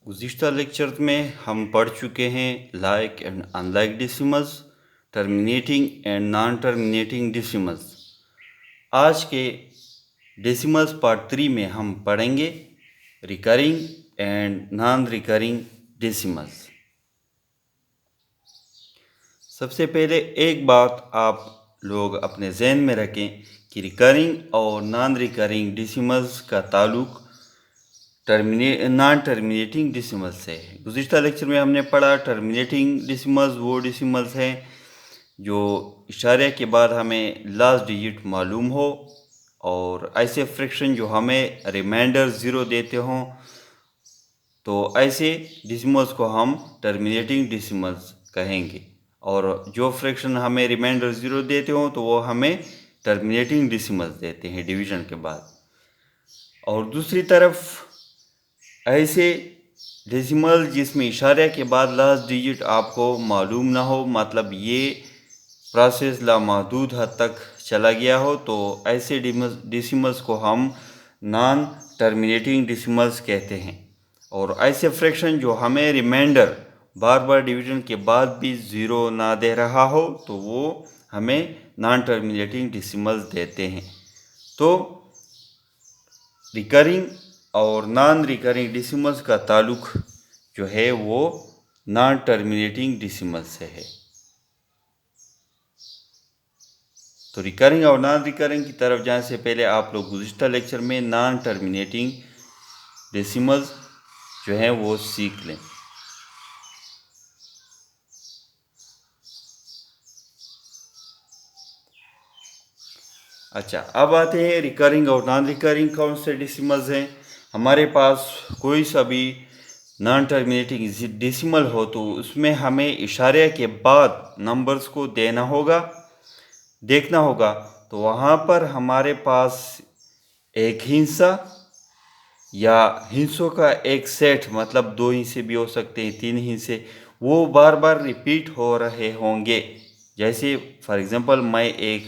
गुज़िश्ता lecture में हम पढ़ चुके हैं like and unlike decimals, terminating and non terminating decimals. आज के डेसिमल्स पार्ट 3 में हम पढ़ेंगे recurring and non recurring decimals. सबसे पहले एक बात आप लोग अपने जहन में रखें कि रिकरिंग और नॉन रिकरिंग डेसिमल्स का ताल्लुक नॉन टर्मिनेटिंग डेसिमल्स से है। गुज़िश्ता लेक्चर में हमने पढ़ा टर्मिनेटिंग डेसिमल्स वो डेसिमल्स हैं जो इशारे के बाद हमें लास्ट डिजिट मालूम हो और ऐसे फ्रैक्शन जो हमें रिमाइंडर ज़ीरो देते हों, तो ऐसे डेसिमल्स को हम टर्मिनेटिंग डेसिमल्स कहेंगे। और जो फ्रैक्शन हमें रिमाइंडर ज़ीरो देते हों तो वो हमें टर्मिनेटिंग डेसिमल्स देते हैं डिवीज़न के बाद। और दूसरी तरफ ऐसे डेसिमल जिसमें इशारे के बाद लास्ट डिजिट आपको मालूम ना हो, मतलब ये प्रोसेस लामहदूद हद तक चला गया हो, तो ऐसे डेसिमल्स को हम नॉन टर्मिनेटिंग डेसिमल्स कहते हैं। और ऐसे फ्रैक्शन जो हमें रिमाइंडर बार बार डिवीज़न के बाद भी ज़ीरो ना दे रहा हो, तो वो हमें नॉन टर्मिनेटिंग डेसिमल्स देते हैं। तो रिकरिंग और नॉन रिकरिंग डेसिमल्स का ताल्लुक जो है वो नॉन टर्मिनेटिंग डेसिमल्स से है। तो रिकरिंग और नॉन रिकरिंग की तरफ जाने से पहले आप लोग गुज़िश्ता लेक्चर में नॉन टर्मिनेटिंग डेसिमल्स जो हैं वो सीख लें। अच्छा, अब आते हैं रिकरिंग और नॉन रिकरिंग कौन से डेसिमल्स हैं। हमारे पास कोई सा भी नॉन टर्मिनेटिंग डेसिमल हो तो उसमें हमें इशारे के बाद नंबर्स को देखना होगा। तो वहाँ पर हमारे पास एक हिस्सा या हिस्सों का एक सेट, मतलब 2 हिस्से भी हो सकते हैं, 3 हिस्से, वो बार बार रिपीट हो रहे होंगे। जैसे फॉर एग्ज़ाम्पल मैं एक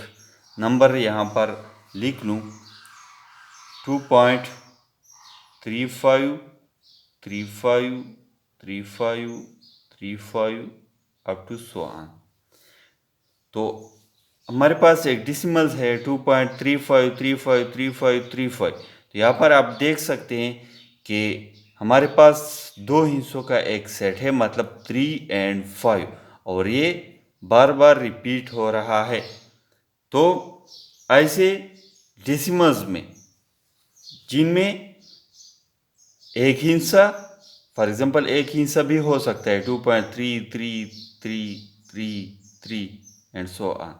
नंबर यहाँ पर लिख लूँ 2.35353535 अप टू सो ऑन। तो हमारे पास एक डेसिमल्स है 2.35353535। तो यहाँ पर आप देख सकते हैं कि हमारे पास 2 हिस्सों का एक सेट है, मतलब 3 और 5, और ये बार बार रिपीट हो रहा है। तो ऐसे डेसिमल्स में जिनमें एक हिस्सा, फॉर एग्जांपल एक हिस्सा भी हो सकता है 2.333333 एंड सो ऑन,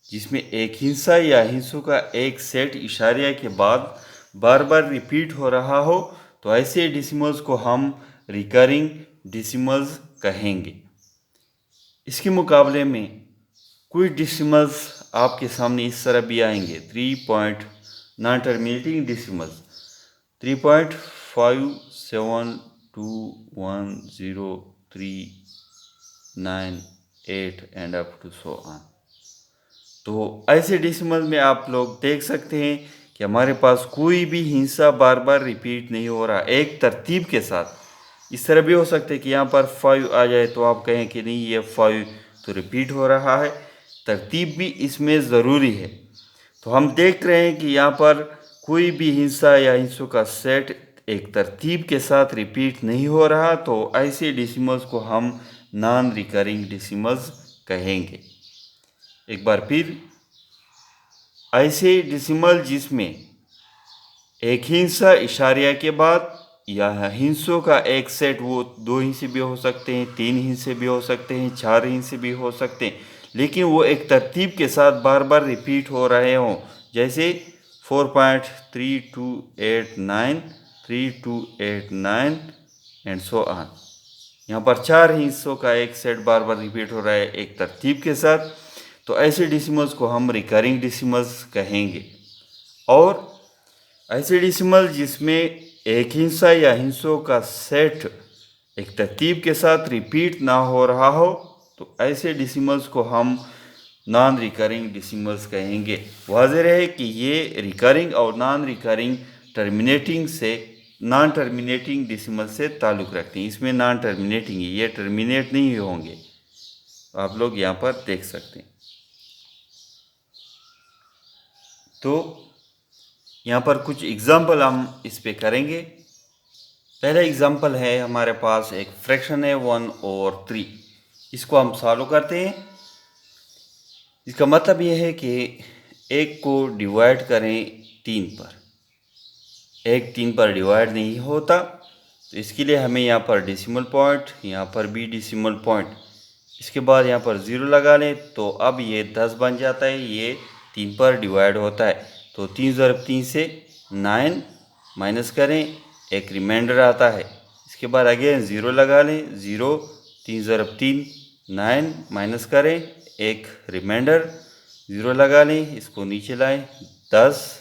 जिसमें एक हिस्सा या हिस्सों का एक सेट इशारिया के बाद बार बार रिपीट हो रहा हो, तो ऐसे डेसिमल्स को हम रिकरिंग डेसिमल्स कहेंगे। इसके मुकाबले में कुछ डेसिमल्स आपके सामने इस तरह भी आएंगे 3 non terminating decimals 3.5721039 and up to so on. तो ऐसे डेसिमल में आप लोग देख सकते हैं कि हमारे पास कोई भी हिस्सा बार बार रिपीट नहीं हो रहा एक तरतीब के साथ। इस तरह भी हो सकता है कि यहाँ पर 5 आ जाए तो आप कहें कि नहीं, ये 5 तो रिपीट हो रहा है, तरतीब भी इसमें ज़रूरी है। तो हम देख रहे हैं कि यहाँ पर कोई भी हिस्सा या हिस्सों का सेट एक तरतीब के साथ रिपीट नहीं हो रहा, तो ऐसे डेसिमल्स को हम नॉन रिकरिंग डेसिमल्स कहेंगे। एक बार फिर, ऐसे डेसिमल जिसमें एक हिस्सा इशारिया के बाद या हिस्सों का एक सेट, वो 2 हिस्से भी हो सकते हैं, 3 हिस्से भी हो सकते हैं, 4 हिस्से भी हो सकते हैं, लेकिन वो एक तरतीब के साथ बार बार रिपीट हो रहे हों। जैसे 4.3289 3289 एंड सो ऑन। यहाँ पर 4 हिस्सों का एक सेट बार बार रिपीट हो रहा है एक तरतीब के साथ, तो ऐसे डेसिमल्स को हम रिकरिंग डेसिमल्स कहेंगे। और ऐसे डेसिमल जिसमें एक हिस्सा या हिस्सों का सेट एक तरतीब के साथ रिपीट ना हो रहा हो, तो ऐसे डेसिमल्स को हम नॉन रिकरिंग डेसिमल्स कहेंगे। वाज़ेह है कि ये रिकरिंग और नॉन रिकरिंग टर्मिनेटिंग से नॉन टर्मिनेटिंग डेसिमल से ताल्लुक़ रखते हैं। इसमें नॉन टर्मिनेटिंग है, ये टर्मिनेट नहीं होंगे, आप लोग यहाँ पर देख सकते हैं। तो यहाँ पर कुछ एग्जाम्पल हम इस पे करेंगे। पहला एग्जाम्पल है हमारे पास एक फ्रैक्शन है 1/3, इसको हम सॉल्व करते हैं। इसका मतलब ये है कि एक को डिवाइड करें 3 पर, एक 3 पर डिवाइड नहीं होता, तो इसके लिए हमें यहाँ पर डेसिमल पॉइंट, यहाँ पर भी डेसिमल पॉइंट, इसके बाद यहाँ पर 0 लगा लें तो अब ये 10 बन जाता है, ये 3 पर डिवाइड होता है। तो 3 ज़रब 3 से 9 माइनस करें, एक रिमाइंडर आता है। इसके बाद अगेन 0 लगा लें, 0, 3 ज़रब 3 9 माइनस करें, एक रिमाइंडर, 0 लगा लें, इसको नीचे लाएं, 10,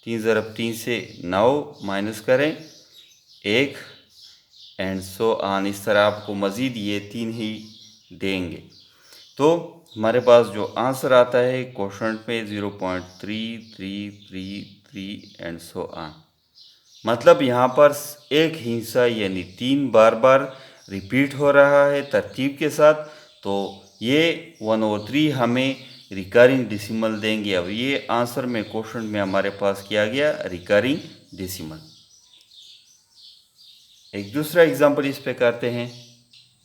3 ज़रब 3 से 9 माइनस करें, एक, एंड सो ऑन। इस तरह आपको मज़ीद ये 3 ही देंगे। तो हमारे पास जो आंसर आता है क्वोशंट में 0.3333 एंड सो ऑन। मतलब यहाँ पर एक हिस्सा यानी 3 बार बार रिपीट हो रहा है तरतीब के साथ, तो ये 1/3 हमें रिकरिंग डेसिमल देंगे। अब ये आंसर में क्वोशंट में हमारे पास किया गया रिकरिंग डेसिमल। एक दूसरा एग्जाम्पल इस पे करते हैं।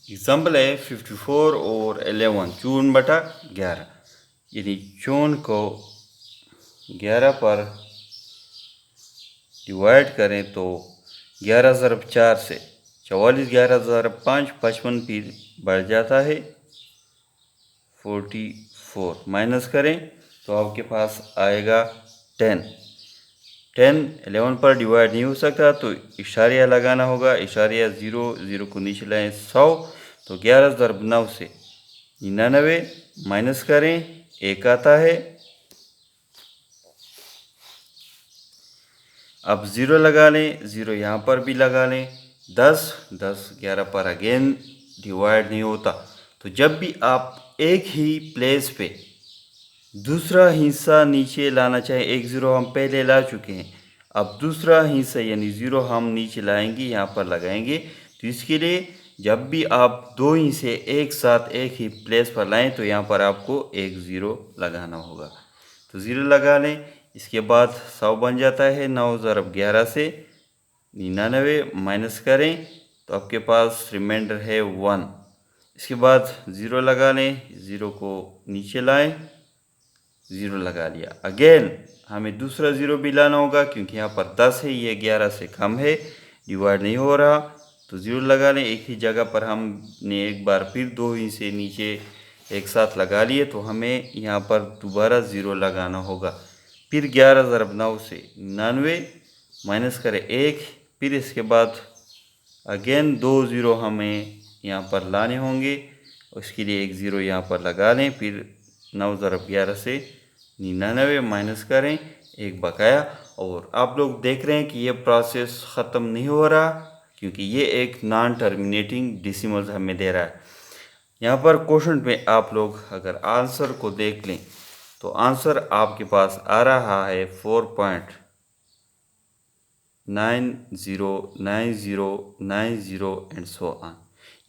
एग्जाम्पल है 54 और 11, 54/11, यानी 54 को 11 पर डिवाइड करें तो 11 ज़रब 4 से 44, 11 ज़रब 5 55, फिर बढ़ जाता है 44, माइनस करें तो आपके पास आएगा 10। 11 पर डिवाइड नहीं हो सकता तो इशारिया लगाना होगा, इशारिया 0, 0 को नीचे लाएं 100, तो 11 ज़रब 9 से 99 माइनस करें, 1 आता है। अब 0 लगा लें, 0 यहाँ पर भी लगा लें, 10, 11 पर अगेन डिवाइड नहीं होता। तो जब भी आप एक ही प्लेस पे दूसरा हिस्सा नीचे लाना चाहें, एक 0 हम पहले ला चुके हैं, अब दूसरा हिस्सा यानी 0 हम नीचे लाएंगे, यहाँ पर लगाएंगे। तो इसके लिए जब भी आप दो हिस्से एक साथ एक ही प्लेस पर लाएं तो यहाँ पर आपको एक 0 लगाना होगा। तो 0 लगा लें, इसके बाद 100 बन जाता है, 9 ज़रब 11 से 99 माइनस करें तो आपके पास रिमाइंडर है 1। इसके बाद 0 लगा लें, 0 को नीचे लाएं, 0 लगा लिया। अगेन हमें दूसरा 0 भी लाना होगा क्योंकि यहाँ पर 10 है, ये 11 से कम है, डिवाइड नहीं हो रहा, तो 0 लगा लें। एक ही जगह पर हमने एक बार फिर दो ही से नीचे एक साथ लगा लिए, तो हमें यहाँ पर दोबारा 0 लगाना होगा। फिर 11 ज़रब 9 से 99 माइनस करें 1, फिर इसके बाद अगेन 2 0 हमें यहाँ पर लाने होंगे, उसके लिए एक 0 यहाँ पर लगा लें, फिर 9 ज़रब 11 से 99 माइनस करें, एक बकाया। और आप लोग देख रहे हैं कि ये प्रोसेस ख़त्म नहीं हो रहा क्योंकि ये एक नॉन टर्मिनेटिंग डेसिमल्स हमें दे रहा है। यहाँ पर क्वेश्चन में आप लोग अगर आंसर को देख लें तो आंसर आपके पास आ रहा है 4.909090 एंड सो ऑन,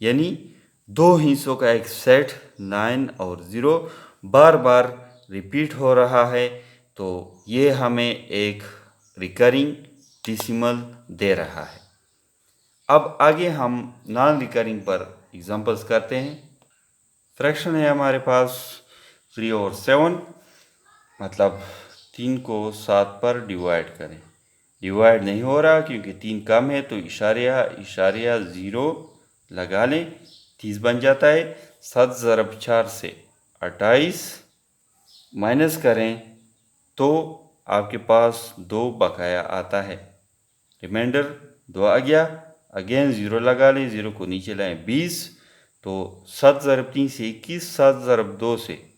यानी दो हिस्सों का एक सेट 9 और 0 बार बार रिपीट हो रहा है, तो ये हमें एक रिकरिंग डेसिमल दे रहा है। अब आगे हम नॉन रिकरिंग पर एग्जांपल्स करते हैं। फ्रैक्शन है हमारे पास 3 और 7, मतलब 3 को 7 पर डिवाइड करें, डिवाइड नहीं हो रहा क्योंकि 3 कम है, तो इशारिया 0 लगा लें, 30 बन जाता है। 7 ज़रब 4 से 28 माइनस करें तो आपके पास 2 बकाया आता है, रिमाइंडर 2 आ गया। अगेन 0 लगा लें, 0 को नीचे लाएं 20, तो 7 ज़रब 3 से 21, 7 ज़रब 2 से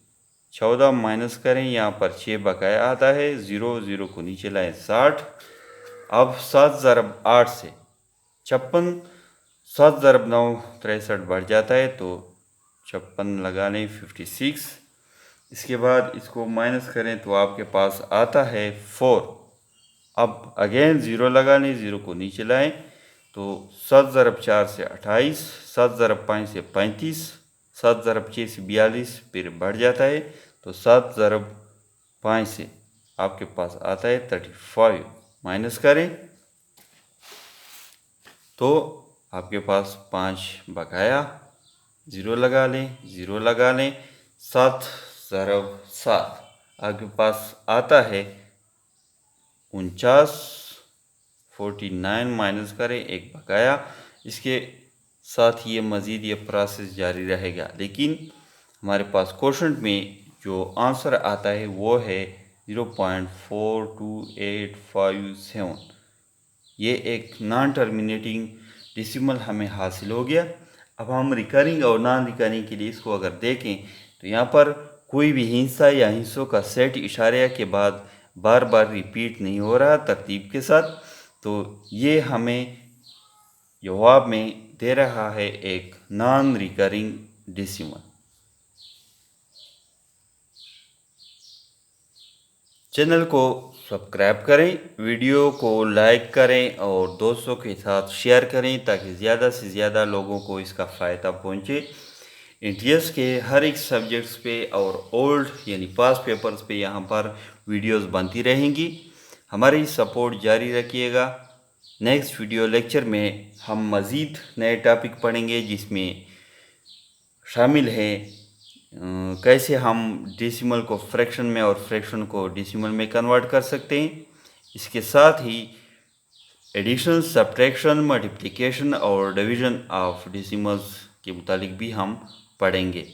14 माइनस करें, यहाँ पर 6 बकाया आता है, 0 को नीचे लाएं 60। अब 7 ज़रब 8 से 56, 7 ज़रब 9 63 बढ़ जाता है, तो 56 लगा लें 56। इसके बाद इसको माइनस करें तो आपके पास आता है 4। अब अगेन ज़ीरो लगा लें, ज़ीरो को नीचे लाएं तो 7 ज़रब 4 से 28, 7 ज़रब 5 से 35, 7 ज़रब 6 से 42, फिर बढ़ जाता है तो 7 ज़रब 5 से आपके पास आता है 35। माइनस करें तो आपके पास 5 बकाया, ज़ीरो लगा लें, ज़ीरो लगा लें, 7 ज़रब 7 आपके पास आता है 49। 49 माइनस करें, एक बकाया। इसके साथ ये मज़ीद ये प्रोसेस जारी रहेगा, लेकिन हमारे पास क्वेश्चन में जो आंसर आता है वो है 0.42857। ये एक नॉन टर्मिनेटिंग डेसिमल हमें हासिल हो गया। अब हम रिकरिंग और नॉन रिकरिंग के लिए इसको अगर देखें तो यहाँ पर कोई भी हिस्सा या हिस्सों का सेट इशारे के बाद बार बार रिपीट नहीं हो रहा तरतीब के साथ, तो ये हमें जवाब में दे रहा है एक नॉन रिकरिंग डेसिमल। चैनल को सब्सक्राइब करें, वीडियो को लाइक करें और दोस्तों के साथ शेयर करें ताकि ज़्यादा से ज़्यादा लोगों को इसका फ़ायदा पहुंचे। एनटीएस के हर एक सब्जेक्ट्स पे और ओल्ड यानी पास पेपर्स पे यहाँ पर वीडियोस बनती रहेंगी। हमारी सपोर्ट जारी रखिएगा। नेक्स्ट वीडियो लेक्चर में हम मज़ीद नए टॉपिक पढ़ेंगे जिसमें शामिल है कैसे हम डेसिमल को फ्रैक्शन में और फ्रैक्शन को डेसिमल में कन्वर्ट कर सकते हैं। इसके साथ ही एडिशन, सब्ट्रैक्शन, मल्टीप्लिकेशन और डिवीज़न ऑफ डेसिमल्स के मुतालिक भी हम पढ़ेंगे।